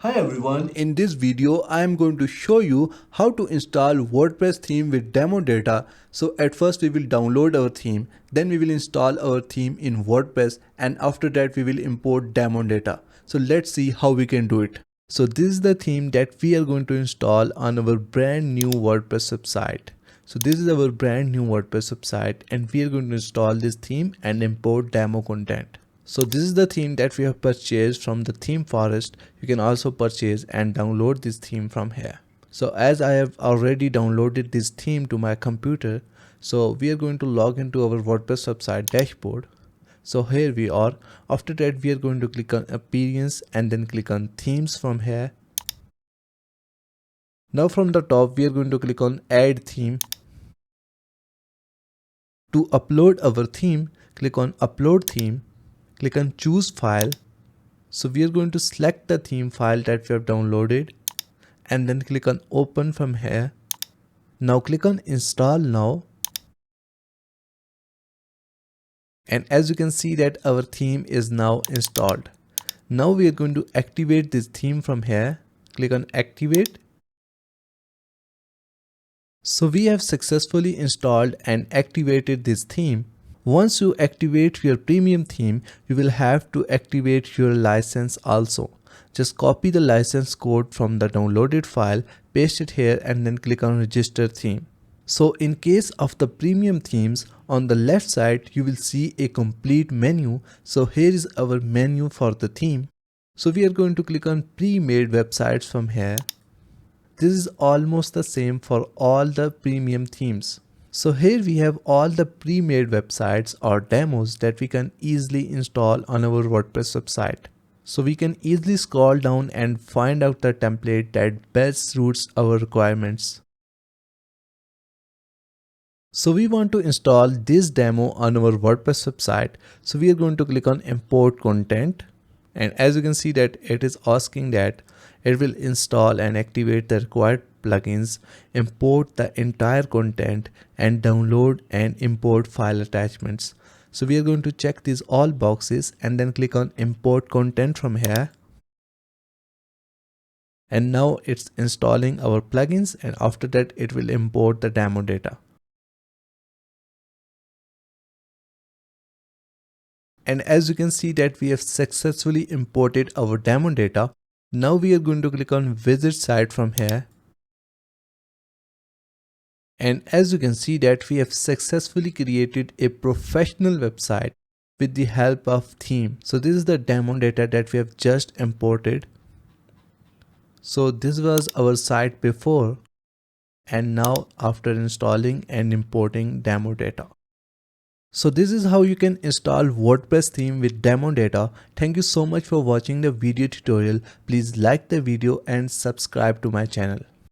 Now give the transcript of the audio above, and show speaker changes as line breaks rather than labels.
Hi everyone, in this video I am going to show you how to install WordPress theme with demo data. So at first we will download our theme, then we will install our theme in WordPress, and after that we will import demo data. So let's see how we can do it. So this is the theme that we are going to install on our brand new WordPress website. So this is our brand new WordPress website and we are going to install this theme and import demo content. So this is the theme that we have purchased from the theme forest. You can also purchase and download this theme from here. So as I have already downloaded this theme to my computer, so we are going to log into our WordPress website dashboard. So here we are. After that we are going to click on appearance and then click on themes from here. Now from the top we are going to click on add theme. To upload our theme, click on upload theme. Click on choose file. So we are going to select the theme file that we have downloaded and then click on open from here. Now click on install now. And as you can see that our theme is now installed. Now we are going to activate this theme from here. Click on activate. So we have successfully installed and activated this theme. Once you activate your premium theme, you will have to activate your license also. Just copy the license code from the downloaded file, paste it here and then click on register theme. So in case of the premium themes, on the left side you will see a complete menu. So here is our menu for the theme. So we are going to click on pre-made websites from here. This is almost the same for all the premium themes. So here we have all the pre-made websites or demos that we can easily install on our WordPress website. So we can easily scroll down and find out the template that best suits our requirements. So we want to install this demo on our WordPress website. So we are going to click on import content. And as you can see that it is asking that it will install and activate the required plugins, import the entire content and download and import file attachments. So we are going to check these all boxes and then click on import content from here. And now it's installing our plugins and after that it will import the demo data. And as you can see that we have successfully imported our demo data. Now we are going to click on visit site from here. And as you can see that we have successfully created a professional website with the help of theme. So this is the demo data that we have just imported. So this was our site before and now after installing and importing demo data. So this is how you can install WordPress theme with demo data. Thank you so much for watching the video tutorial. Please like the video and subscribe to my channel.